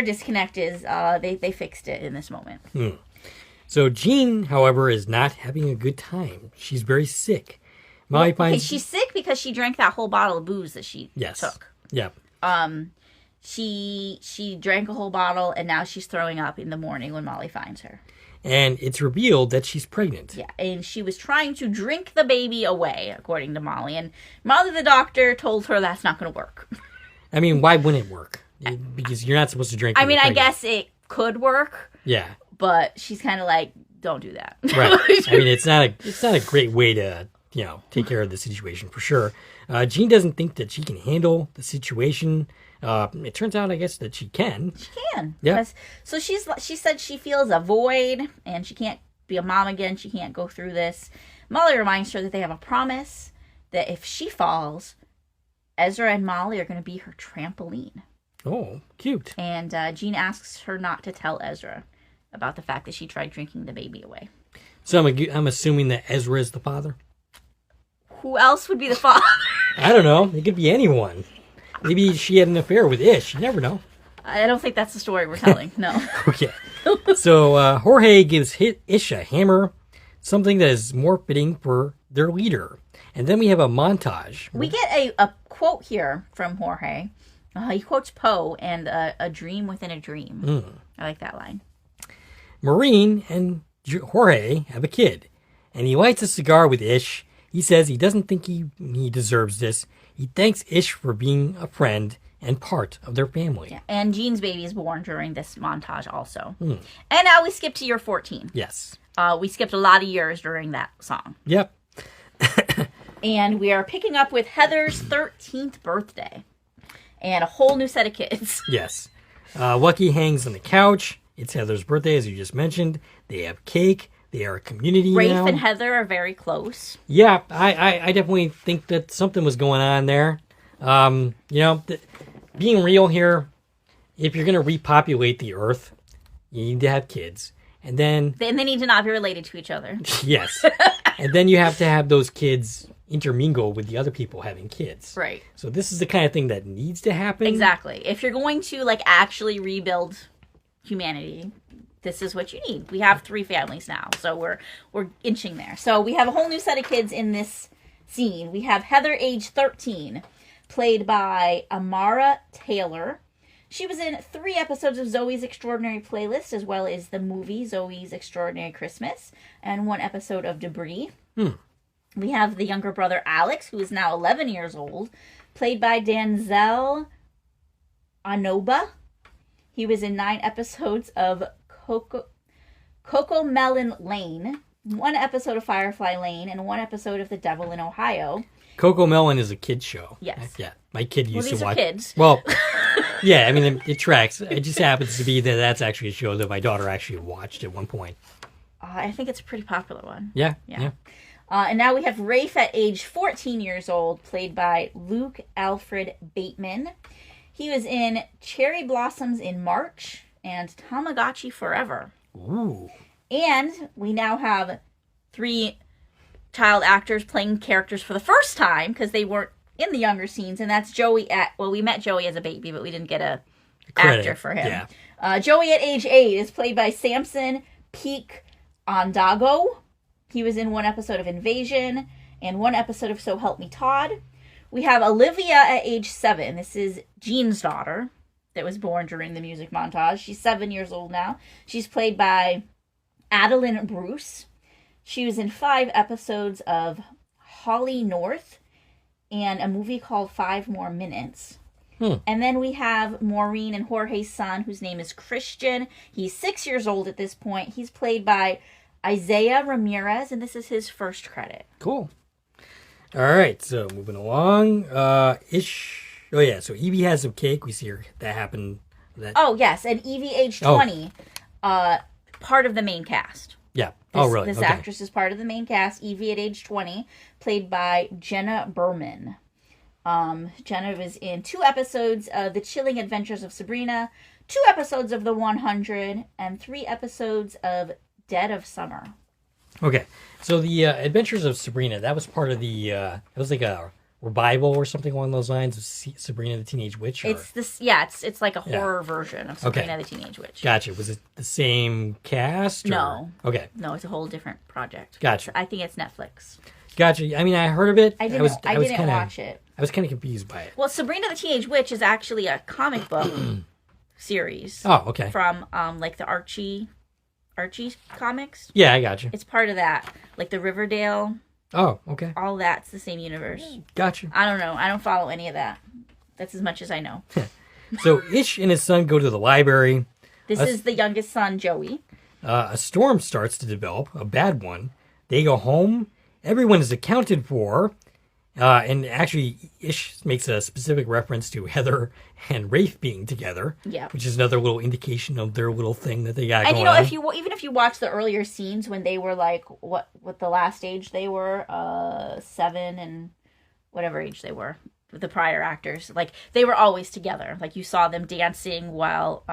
disconnect is, they fixed it in this moment. So Jean, however, is not having a good time. She's very sick. She's sick because she drank that whole bottle of booze that she took. Yeah. She drank a whole bottle, and now she's throwing up in the morning when Molly finds her. And it's revealed that she's pregnant. Yeah, and she was trying to drink the baby away, according to Molly. And Molly, the doctor, told her that's not going to work. I mean, why wouldn't it work? Because you're not supposed to drink. I guess it could work. Yeah. But she's kind of don't do that. Right. It's not a great way to, take care of the situation for sure. Jean doesn't think that she can handle the situation. It turns out, I guess, that she can. She can. Yeah. So she said she feels a void and she can't be a mom again. She can't go through this. Molly reminds her that they have a promise that if she falls, Ezra and Molly are going to be her trampoline. Oh, cute. And Jean asks her not to tell Ezra about the fact that she tried drinking the baby away. So I'm assuming that Ezra is the father? Who else would be the father? I don't know. It could be anyone. Maybe she had an affair with Ish. You never know. I don't think that's the story we're telling. No. Okay. So Jorge gives Ish a hammer, something that is more fitting for their leader. And then we have a montage. We get a quote here from Jorge. He quotes Poe and a dream within a dream. I like that line. Maureen and Jorge have a kid, and he lights a cigar with Ish. He says he doesn't think he deserves this. He thanks Ish for being a friend and part of their family. Yeah. And Jean's baby is born during this montage also. And now we skip to year 14. Yes. We skipped a lot of years during that song. Yep. And we are picking up with Heather's 13th birthday. And a whole new set of kids. Yes. Lucky hangs on the couch. It's Heather's birthday, as you just mentioned. They have cake. They are a community Rafe now. and Heather are very close. Yeah, I definitely think that something was going on there. Being real here, if you're going to repopulate the Earth, you need to have kids. And then They need to not be related to each other. yes. And then you have to have those kids intermingle with the other people having kids. Right. So this is the kind of thing that needs to happen. Exactly. If you're going to actually rebuild humanity, this is what you need. We have 3 families now, so we're inching there. So we have a whole new set of kids in this scene. We have Heather, age 13, played by Amara Taylor. She was in 3 episodes of Zoe's Extraordinary Playlist, as well as the movie Zoe's Extraordinary Christmas, and 1 episode of Debris. We have the younger brother, Alex, who is now 11 years old, played by Denzel Anoba. He was in 9 episodes of Coco Melon Lane, 1 episode of Firefly Lane, and 1 episode of The Devil in Ohio. Coco Melon is a kid's show. Yes. Yeah. My kid used these to are watch. kids. Well, yeah, I mean, it tracks. It just happens to be that that's actually a show that my daughter actually watched at one point. I think it's a pretty popular one. Yeah. And now we have Rafe at age 14 years old, played by Luke Alfred Bateman. He was in Cherry Blossoms in March and Tamagotchi Forever. Ooh. And we now have 3 child actors playing characters for the first time because they weren't in the younger scenes, and that's Joey we met Joey as a baby, but we didn't get a actor for him. Yeah. Joey at age 8 is played by Samson Peak Ondago. He was in 1 episode of Invasion and 1 episode of So Help Me Todd. We have Olivia at age 7. This is Jean's daughter that was born during the music montage. She's 7 years old now. She's played by Adeline Bruce. She was in 5 episodes of Holly North and a movie called 5 More Minutes. And then we have Maureen and Jorge's son, whose name is Christian. He's 6 years old at this point. He's played by Isaiah Ramirez, and this is his first credit. Cool. All right, so moving along. So Evie has some cake. We see her. That happened. Oh, yes, and Evie, age 20, part of the main cast. Yeah. Really? This actress is part of the main cast. Evie at age 20, played by Jenna Berman. Jenna was in 2 episodes of The Chilling Adventures of Sabrina, 2 episodes of The 100, and 3 episodes of Dead of Summer. Okay, so the Adventures of Sabrina, that was part of the, it was like a revival or something along those lines of Sabrina the Teenage Witch? Or? It's like a horror version of Sabrina the Teenage Witch. Gotcha. Was it the same cast? Or? No. Okay. No, it's a whole different project. Gotcha. I think it's Netflix. Gotcha. I mean, I heard of it. I didn't watch it. I was kind of confused by it. Well, Sabrina the Teenage Witch is actually a comic book series. Oh, okay. From like the Archie comics. Yeah, I gotcha. It's part of that. Like the Riverdale. Oh, okay. All that's the same universe. Gotcha. I don't know. I don't follow any of that. That's as much as I know. So Ish and his son go to the library. This is the youngest son, Joey. A storm starts to develop, a bad one. They go home. Everyone is accounted for. And actually, Ish makes a specific reference to Heather and Rafe being together. Yeah. Which is another little indication of their little thing that they got going on. And even if you watch the earlier scenes when they were like, what the last age they were, 7 and whatever age they were, with the prior actors, like they were always together. Like you saw them dancing while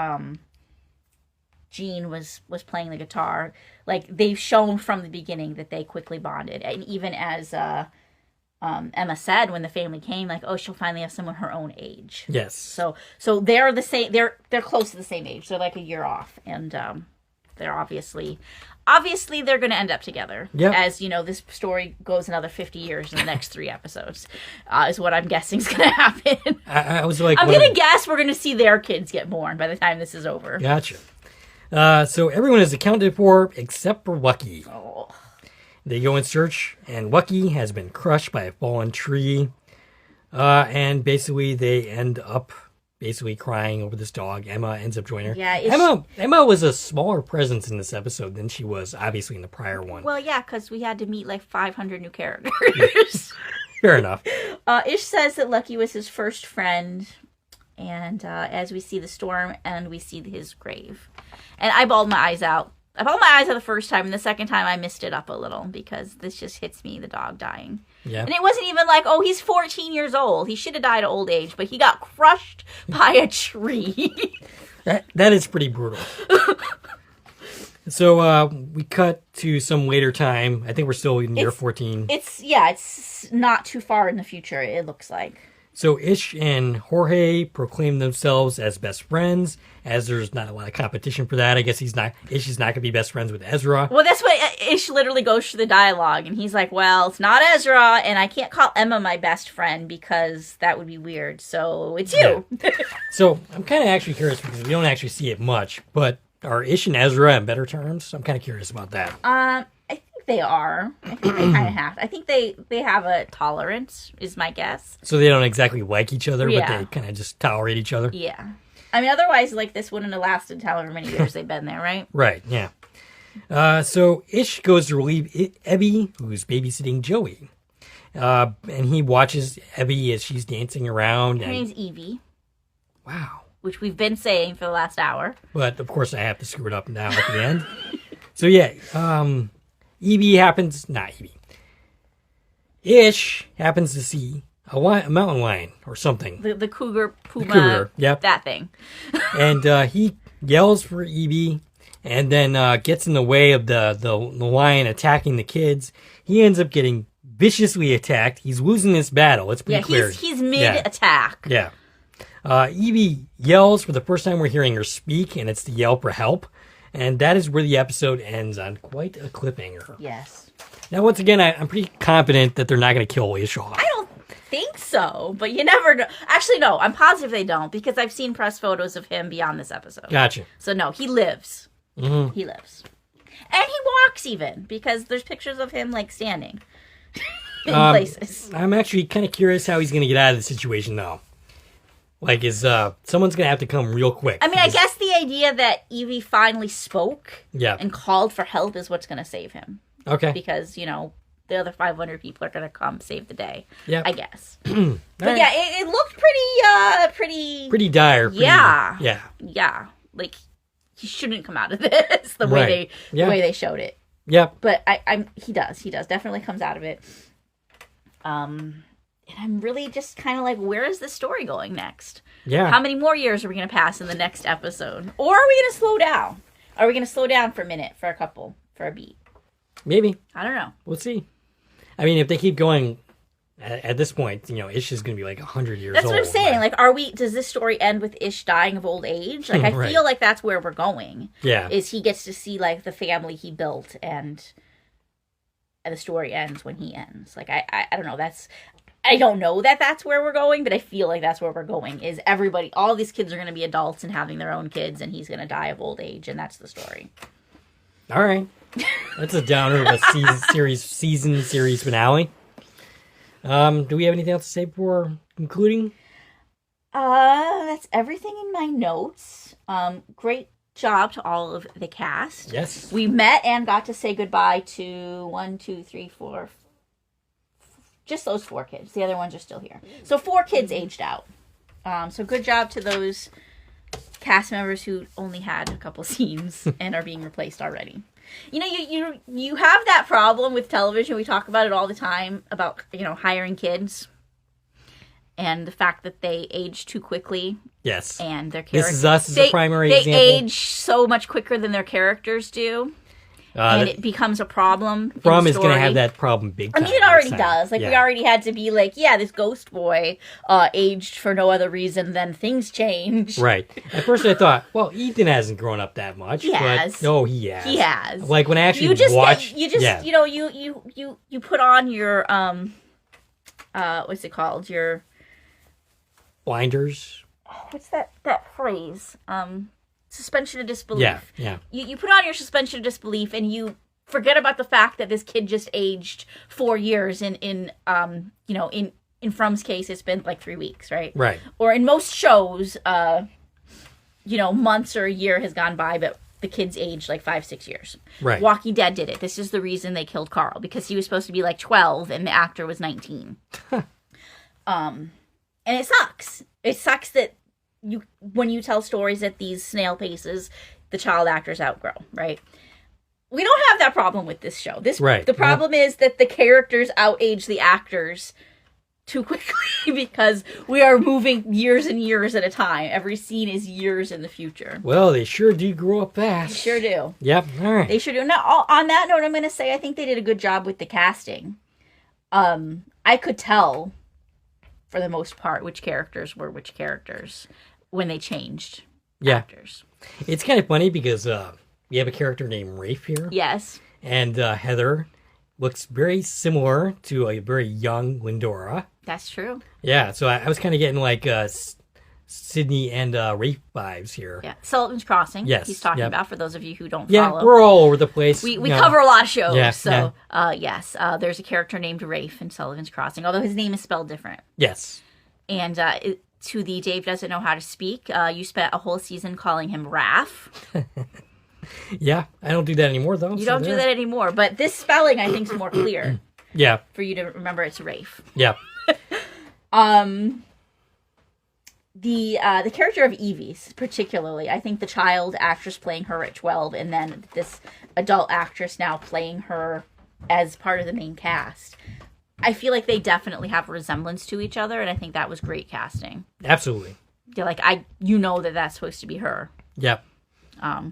Jean was playing the guitar. Like they've shown from the beginning that they quickly bonded. And even as Emma said when the family came, like, oh, she'll finally have someone her own age. Yes. So they're the same. They're close to the same age. They're like a year off, and they're obviously they're going to end up together. Yep. As, this story goes another 50 years in the next 3 episodes, is what I'm guessing is going to happen. I was like... I'm going to guess we're going to see their kids get born by the time this is over. Gotcha. So everyone is accounted for except for Lucky. Oh. They go in search, and Lucky has been crushed by a fallen tree. And basically they end up crying over this dog. Emma ends up joining her. Yeah, Emma was a smaller presence in this episode than she was obviously in the prior one. Well, yeah, because we had to meet like 500 new characters. Fair enough. Ish says that Lucky was his first friend, and as we see the storm and we see his grave. And I bawled my eyes out. I bawled my eyes out the first time, and the second time I missed it up a little because this just hits me, the dog dying. Yeah. And it wasn't even like, oh, he's 14 years old. He should have died of old age, but he got crushed by a tree. That is pretty brutal. So we cut to some later time. I think we're still in year 14. It's not too far in the future, it looks like. So Ish and Jorge proclaim themselves as best friends, as there's not a lot of competition for that. I guess Ish is not going to be best friends with Ezra. Well, that's what Ish literally goes through the dialogue, and he's like, well, it's not Ezra, and I can't call Emma my best friend because that would be weird, so it's you. Yeah. So I'm kind of actually curious because we don't actually see it much, but are Ish and Ezra in better terms? I'm kind of curious about that. I think they are. I think they kind of have. I think they have a tolerance, is my guess. So they don't exactly like each other, Yeah. but they kind of just tolerate each other? Yeah. I mean, otherwise, like, this wouldn't have lasted however many years they've been there, right? Right, yeah. So Ish goes to relieve Evie, who's babysitting Joey. And he watches Evie as she's dancing around. Her name's Evie. Wow. Which we've been saying for the last hour. But, of course, I have to screw it up now at the end. So, yeah, Evie happens... Not Evie. Ish happens to see a mountain lion or something. The cougar, puma, Cougar, yep. That thing. And he yells for Evie and then gets in the way of the lion attacking the kids. He ends up getting viciously attacked. He's losing this battle. It's pretty clear. He's mid-attack. Yeah. Evie yells for the first time we're hearing her speak, and it's the yell for help. And that is where the episode ends, on quite a cliffhanger. Yes. Now, once again, I'm pretty confident that they're not going to kill Ish off. I don't think so, but you never know. Actually, no, I'm positive they don't, because I've seen press photos of him beyond this episode. Gotcha. So, no, he lives. Mm-hmm. He lives. And he walks, even, because there's pictures of him, like, standing in places. I'm actually kind of curious how he's going to get out of the situation, though. Like, someone's going to have to come real quick. I mean, I guess the idea that Evie finally spoke and called for help is what's going to save him. Okay. Because, the other 500 people are going to come save the day. Yeah. I guess. But right. yeah, it looked pretty... Pretty dire. Yeah. Yeah. Yeah. Like, he shouldn't come out of this the way they showed it. Yep. But he does. He definitely comes out of it. And I'm really just kind of like, where is this story going next? Yeah. How many more years are we going to pass in the next episode? Or are we going to slow down? Are we going to slow down for a minute, for a beat? Maybe. I don't know. We'll see. I mean, if they keep going at this point, Ish is going to be like 100 years old. That's what I'm saying. Like, does this story end with Ish dying of old age? Like, I Right. feel like that's where we're going. Yeah. Is he gets to see, like, the family he built, and the story ends when he ends. Like, I don't know. I don't know that that's where we're going, but I feel like that's where we're going, is all these kids are going to be adults and having their own kids, and he's going to die of old age, and that's the story. All right. That's a downer of a season series finale. Do we have anything else to say before concluding? That's everything in my notes. Great job to all of the cast. Yes. We met and got to say goodbye to 1, 2, 3, 4, just those 4 kids. The other ones are still here. So 4 kids aged out. So good job to those cast members who only had a couple scenes and are being replaced already. You have that problem with television. We talk about it all the time about, hiring kids and the fact that they age too quickly. Yes. And their characters. This Is Us is a primary example. They age so much quicker than their characters do. and it becomes a problem. From is going to have that problem big time. I mean, it already does. Like, we already had to be like, yeah, this ghost boy aged for no other reason than things change. Right. At first I thought, well, Ethan hasn't grown up that much. He has. No, he has. He has. Like, when I actually watch... You put on your, what's it called? Your... Blinders? What's that phrase? Suspension of disbelief. Yeah. You put on your suspension of disbelief and you forget about the fact that this kid just aged 4 years in Frum's case it's been like 3 weeks, right? Right. Or in most shows, months or a year has gone by, but the kid's aged like 5-6 years. Right. Walking Dead did it. This is the reason they killed Carl, because he was supposed to be like 12 and the actor was 19. And it sucks. It sucks that when you tell stories at these snail paces, the child actors outgrow, right? We don't have that problem with this show. The problem is that the characters outage the actors too quickly because we are moving years and years at a time. Every scene is years in the future. Well, they sure do grow up fast. They sure do. Yep. All right. They sure do. Now, on that note, I'm going to say I think they did a good job with the casting. I could tell, for the most part, which characters were which characters when they changed actors. It's kind of funny because we have a character named Rafe here. Yes. And Heather looks very similar to a very young Lindora. That's true. Yeah, so I was kind of getting like Sydney and Rafe vibes here. Yeah, Sullivan's Crossing. Yes. He's talking about, for those of you who don't follow. Yeah, we're all over the place. We cover a lot of shows. Yeah, so, yes, there's a character named Rafe in Sullivan's Crossing, although his name is spelled different. Yes. And to the Dave doesn't know how to speak, you spent a whole season calling him Raph. Yeah, I don't do that anymore, though. You don't do that anymore, but this spelling, I think, is more clear. Yeah. For you to remember it's Rafe. Yeah. The character of Evie, particularly, I think the child actress playing her at 12, and then this adult actress now playing her as part of the main cast. I feel like they definitely have a resemblance to each other, and I think that was great casting. Absolutely. They're like, that's supposed to be her. Yep.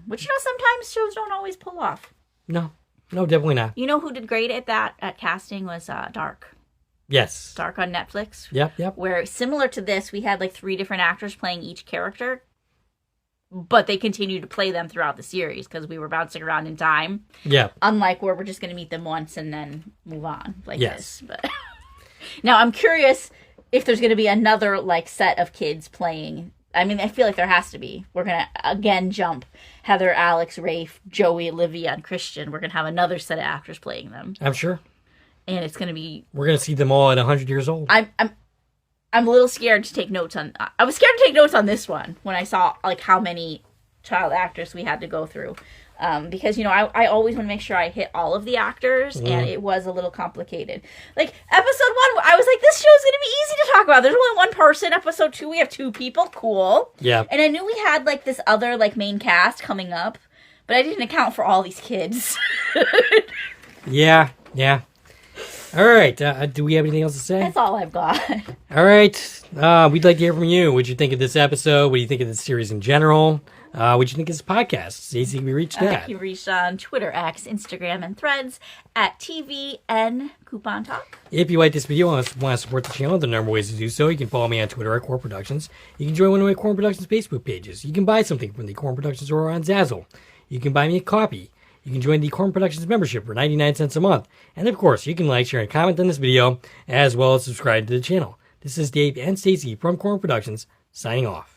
Which, sometimes shows don't always pull off. No, definitely not. You know who did great at casting was Dark. Yes. Dark on Netflix. Yep. Where, similar to this, we had like 3 different actors playing each character, but they continued to play them throughout the series because we were bouncing around in time. Yeah. Unlike where we're just going to meet them once and then move on like this. But now I'm curious if there's going to be another like set of kids playing. I mean, I feel like there has to be. We're going to again jump Heather, Alex, Rafe, Joey, Olivia, and Christian. We're going to have another set of actors playing them. I'm sure. And it's going to be... We're going to see them all at 100 years old. I'm a little scared to take notes on... I was scared to take notes on this one when I saw like how many child actors we had to go through. Because, I always want to make sure I hit all of the actors, and it was a little complicated. Like, episode 1, I was like, this show's going to be easy to talk about. There's only one person. Episode 2, we have 2 people. Cool. Yeah. And I knew we had, like, this other, like, main cast coming up, but I didn't account for all these kids. Yeah. All right. Do we have anything else to say? That's all I've got. All right. We'd like to hear from you. What'd you think of this episode? What do you think of this series in general? What'd you think of this podcast? Stacie, can we reach that? You reached on Twitter, X, Instagram, and Threads at TVN Coupon Talk. If you like this video and want to support the channel, there are a number of ways to do so. You can follow me on Twitter at Core Productions. You can join one of my Core Productions Facebook pages. You can buy something from the Core Productions store on Zazzle. You can buy me a copy. You can join the Core Productions membership for 99 cents a month. And of course, you can like, share, and comment on this video, as well as subscribe to the channel. This is Dave and Stacie from Core Productions, signing off.